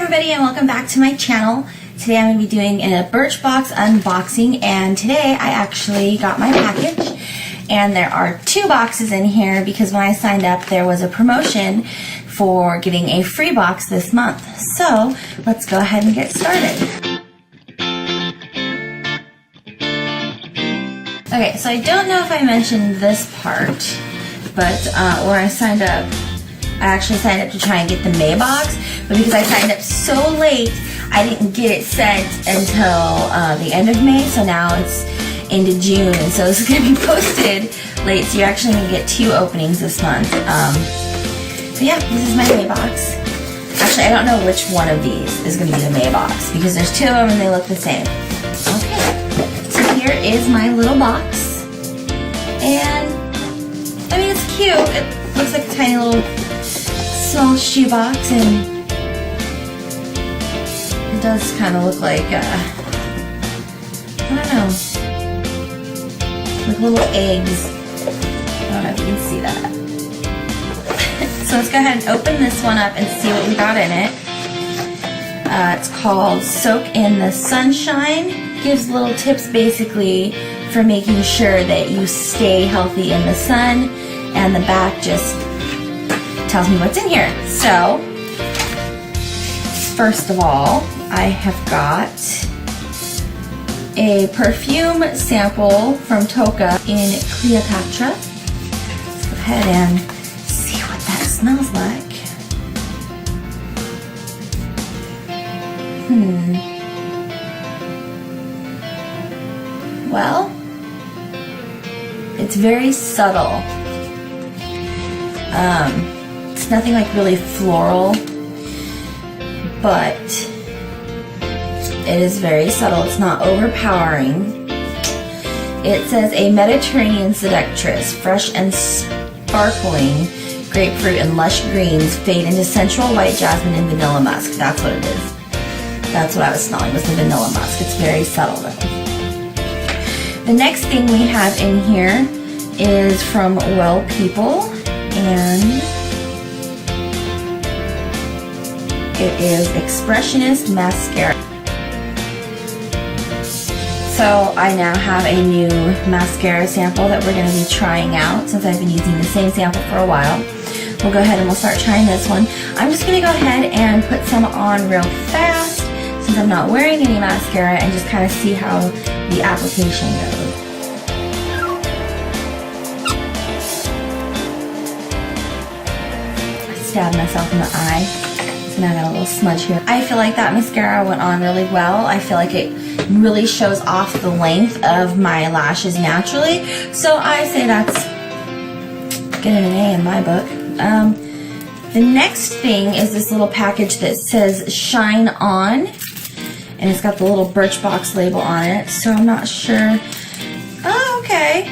everybody and welcome back to my channel. Today I'm going to be doing a Birchbox unboxing, and today I actually got my package and there are 2 boxes in here because when I signed up there was a promotion for getting a free box this month. So let's go ahead and get started. Okay, so I don't know if I mentioned this part, but when I signed up, I actually signed up to try and get the May box, but because I signed up so late, I didn't get it sent until the end of May, so now it's into June, and so this is going to be posted late, so you're actually going to get 2 openings this month. But yeah, this is my May box. Actually, I don't know which one of these is going to be the May box, because there's 2 of them and they look the same. Okay, so here is my little box, and I mean, it's cute. It looks like a tiny little small shoebox, and it does kind of look like, I don't know, like little eggs. I don't know if you can see that. So let's go ahead and open this one up and see what we got in it. It's called Soak in the Sunshine. Gives little tips basically for making sure that you stay healthy in the sun, and the back just tells me what's in here. So, first of all, I have got a perfume sample from Toka in Cleopatra. Let's go ahead and see what that smells like. Well, it's very subtle. It's nothing like really floral, but it is very subtle. It's not overpowering. It says a Mediterranean seductress, fresh and sparkling grapefruit and lush greens fade into sensual white jasmine and vanilla musk. That's what it is. That's what I was smelling, was the vanilla musk. It's very subtle though. The next thing we have in here is from Well People, and it is Expressionist Mascara. So I now have a new mascara sample that we're going to be trying out since I've been using the same sample for a while. We'll go ahead and we'll start trying this one. I'm just going to go ahead and put some on real fast since I'm not wearing any mascara, and just kind of see how the application goes. Stabbed myself in the eye, so now I got a little smudge here. I feel like that mascara went on really well. I feel like it really shows off the length of my lashes naturally, so I say that's getting an A in my book. The next thing is this little package that says Shine On, and it's got the little Birchbox label on it, so I'm not sure. Oh, okay.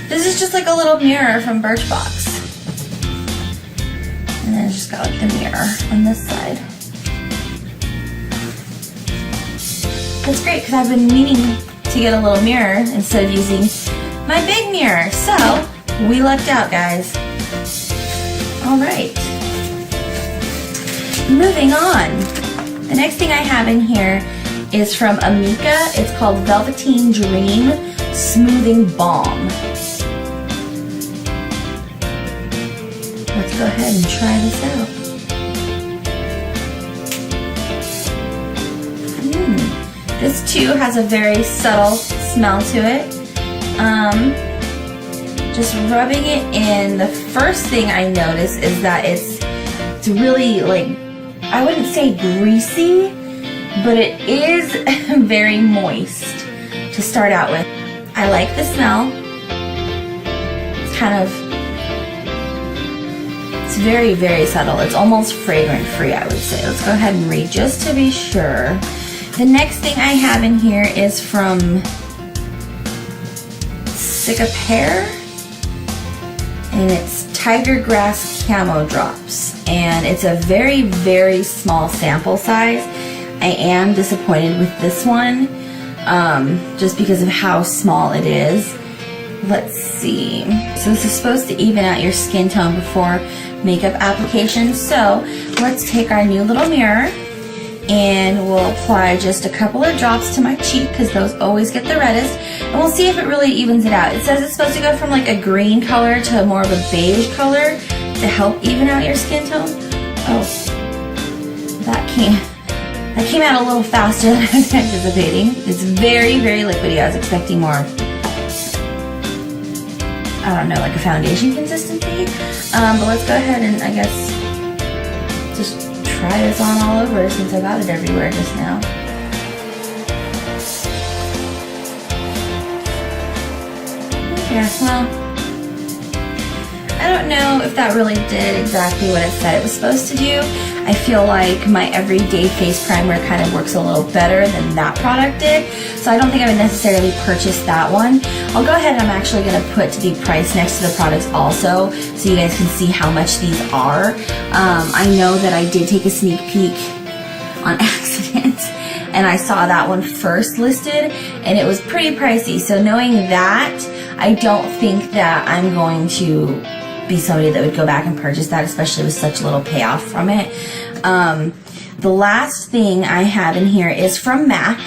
This is just like a little mirror from Birchbox. And then it's just got like the mirror on this side. That's great because I've been meaning to get a little mirror instead of using my big mirror. So, we lucked out, guys. Alright. Moving on. The next thing I have in here is from Amika. It's called Velveteen Dream Smoothing Balm. Let's go ahead and try this out. This too has a very subtle smell to it. Just rubbing it in, the first thing I notice is that it's really, like, I wouldn't say greasy, but it is very moist to start out with. I like the smell. It's kind of, it's very, very subtle. It's almost fragrant free, I would say. Let's go ahead and read just to be sure. The next thing I have in here is from Pear, and it's Tiger Grass Camo Drops, and it's a very, very small sample size. I am disappointed with this one, just because of how small it is. Let's see. So this is supposed to even out your skin tone before makeup application. So let's take our new little mirror and we'll apply just a couple of drops to my cheek because those always get the reddest, and we'll see if it really evens it out. It says it's supposed to go from like a green color to more of a beige color to help even out your skin tone. Oh, that came out a little faster than I was anticipating. It's very, very liquidy. I was expecting more, I don't know, like a foundation consistency. But let's go ahead and I guess just try this on all over since I got it everywhere just now. Yeah, well, I don't know if that really did exactly what it said it was supposed to do. I feel like my everyday face primer kind of works a little better than that product did, so I don't think I would necessarily purchase that one. I'll go ahead and I'm actually going to put the price next to the products also so you guys can see how much these are. I know that I did take a sneak peek on accident and I saw that one first listed and it was pretty pricey, so knowing that, I don't think that I'm going to be somebody that would go back and purchase that, especially with such little payoff from it. The last thing I have in here is from MAC,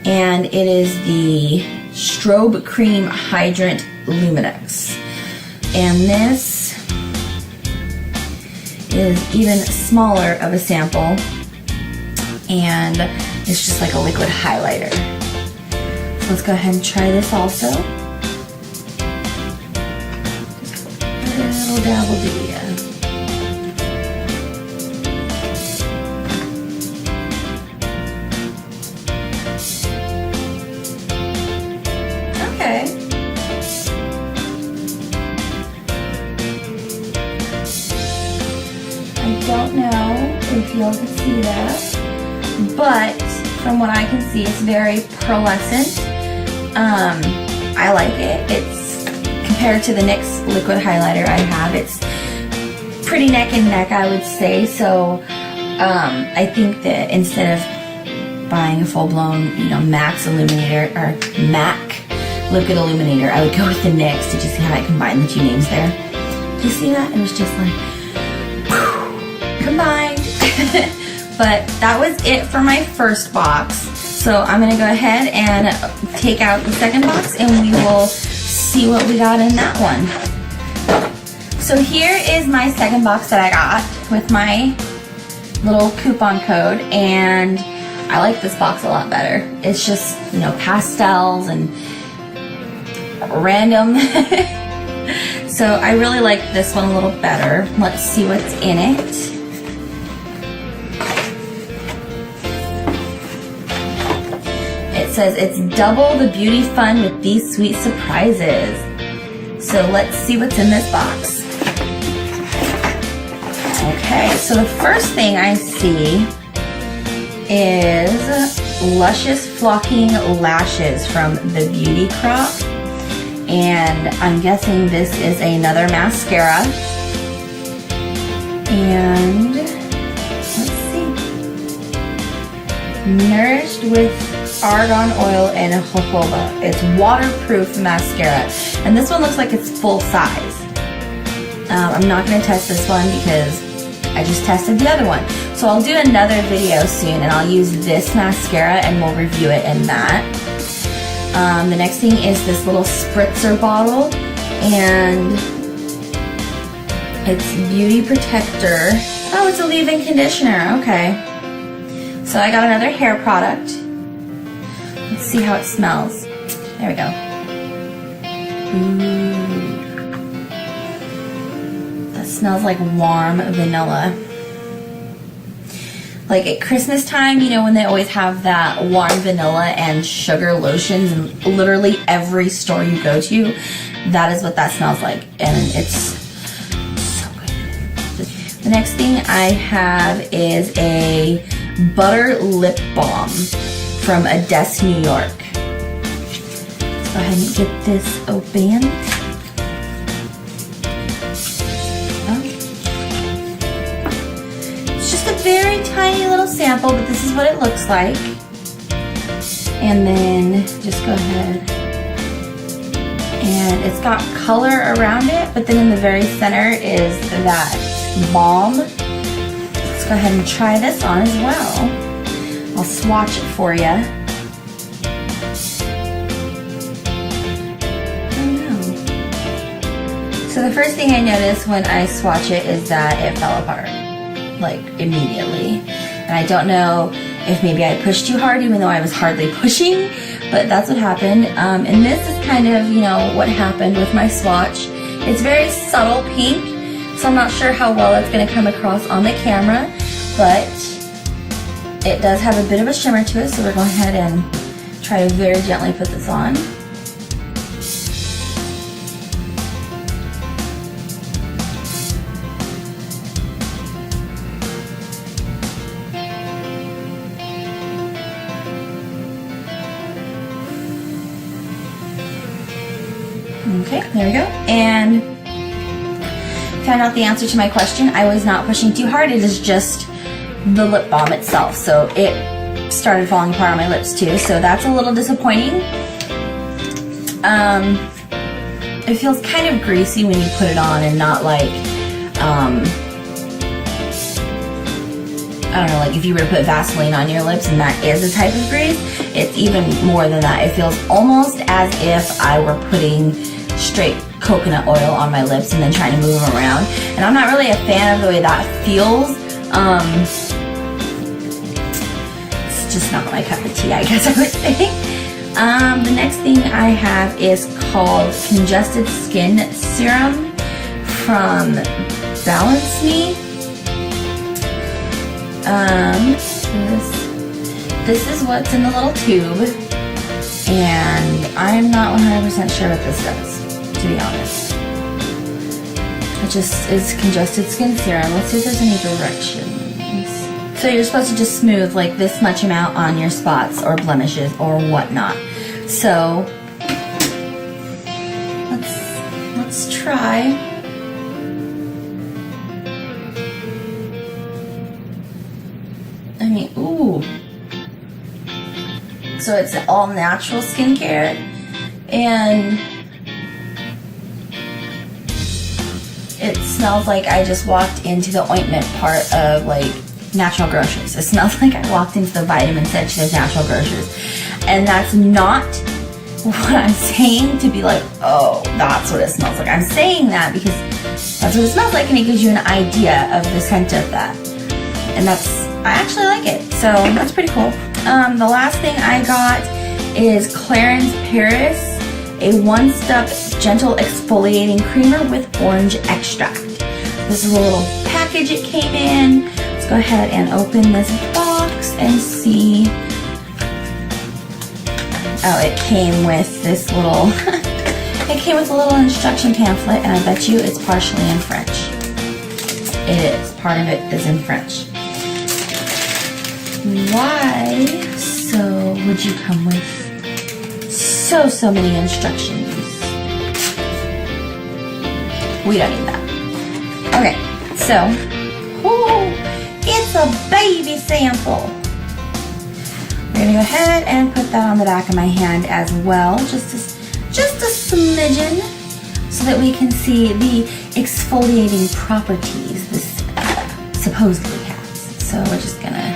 and it is the Strobe Cream Hydrant Luminex. And this is even smaller of a sample, and it's just like a liquid highlighter. So let's go ahead and try this also. Little dabble do ya. Okay. I don't know if y'all can see that, but from what I can see, it's very pearlescent. I like it. It's compared to the NYX liquid highlighter I have, it's pretty neck and neck, I would say. So I think that instead of buying a full-blown, you know, MAC's illuminator or MAC liquid illuminator, I would go with the NYX. Did you see how I combined the two names there? Did you see that? It was just like whew, combined. But that was it for my first box. So I'm gonna go ahead and take out the second box and we will see what we got in that one. So here is my second box that I got with my little coupon code, and I like this box a lot better. It's just, you know, pastels and random. So I really like this one a little better. Let's see what's in it. It says it's double the beauty fun with these sweet surprises. So let's see what's in this box. Okay, so the first thing I see is Luscious Flocking Lashes from the Beauty Crop. And I'm guessing this is another mascara. And let's see. Nourished with argan oil and jojoba. It's waterproof mascara, and this one looks like it's full size. I'm not going to test this one because I just tested the other one. So I'll do another video soon and I'll use this mascara and we'll review it in that. The next thing is this little spritzer bottle, and it's Beauty Protector. Oh, it's a leave-in conditioner. Okay. So I got another hair product. Let's see how it smells. There we go. Ooh. That smells like warm vanilla. Like at Christmas time, you know, when they always have that warm vanilla and sugar lotions in literally every store you go to, that is what that smells like. And it's so good. The next thing I have is a butter lip balm from Odessa, New York. Let's go ahead and get this open. Oh. It's just a very tiny little sample, but this is what it looks like. And then just go ahead. And it's got color around it, but then in the very center is that balm. Let's let's go ahead and try this on as well. I'll swatch it for you. So the first thing I noticed when I swatch it is that it fell apart, like immediately. And I don't know if maybe I pushed too hard even though I was hardly pushing, but that's what happened. And this is kind of, you know, what happened with my swatch. It's very subtle pink, so I'm not sure how well that's going to come across on the camera, but it does have a bit of a shimmer to it, so we're going ahead and try to very gently put this on. Okay, there we go. And found out the answer to my question. I was not pushing too hard. It is just the lip balm itself. So it started falling apart on my lips too. So that's a little disappointing. It feels kind of greasy when you put it on and not like, I don't know, like if you were to put Vaseline on your lips and that is a type of grease, it's even more than that. It feels almost as if I were putting straight coconut oil on my lips and then trying to move them around. And I'm not really a fan of the way that feels. It's just not my cup of tea, I guess I would say. The next thing I have is called Congested Skin Serum from Balance Me. This is what's in the little tube, and I'm not 100% sure what this does, to be honest. It just is congested skin serum. Let's see if there's any directions. So you're supposed to just smooth like this much amount on your spots or blemishes or whatnot. So let's try. I mean, ooh. So it's all natural skincare, and it smells like I just walked into the ointment part of like natural grocers. It smells like I walked into the vitamin section of natural grocers. And that's not what I'm saying to be like, oh, that's what it smells like. I'm saying that because that's what it smells like, and it gives you an idea of the scent of that. And I actually like it, so that's pretty cool. The last thing I got is Clarins Paris, a one-step gentle exfoliating creamer with orange extract. This is a little package it came in. Let's go ahead and open this box and see. Oh, it came with this little, it came with a little instruction pamphlet, and I bet you it's partially in French. It is. Part of it is in French. Why so would you come with so many instructions? We don't need that. Okay, so, it's a baby sample. We're gonna go ahead and put that on the back of my hand as well, just a smidgen, so that we can see the exfoliating properties this supposedly has. So we're just gonna.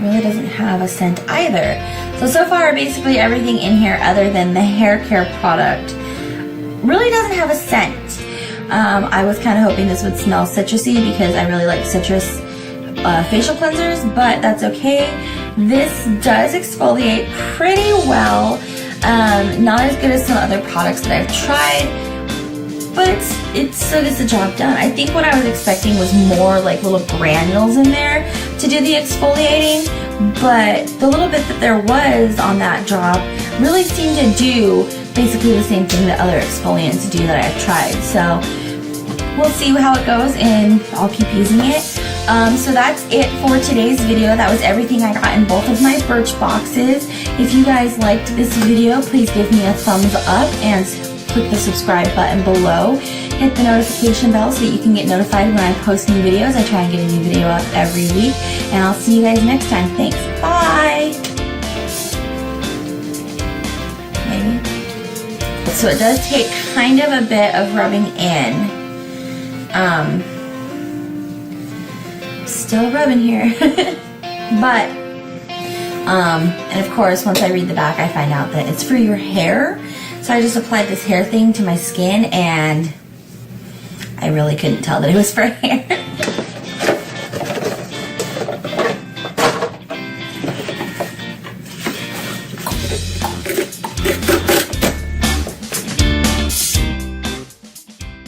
Really doesn't have a scent either. So far basically everything in here other than the hair care product really doesn't have a scent. I was kind of hoping this would smell citrusy because I really like citrus facial cleansers, but that's okay. This does exfoliate pretty well. Not as good as some other products that I've tried, but it still gets the job done. I think what I was expecting was more like little granules in there to do the exfoliating, but the little bit that there was on that drop really seemed to do basically the same thing that other exfoliants do that I've tried. So we'll see how it goes, and I'll keep using it. So that's it for today's video. That was everything I got in both of my Birchboxes. If you guys liked this video, please give me a thumbs up and click the subscribe button below. Hit the notification bell so that you can get notified when I post new videos. I try and get a new video up every week. And I'll see you guys next time. Thanks. Bye. Maybe. So it does take kind of a bit of rubbing in. Still rubbing here. But, and of course, once I read the back, I find out that it's for your hair. So I just applied this hair thing to my skin, and I really couldn't tell that it was for hair.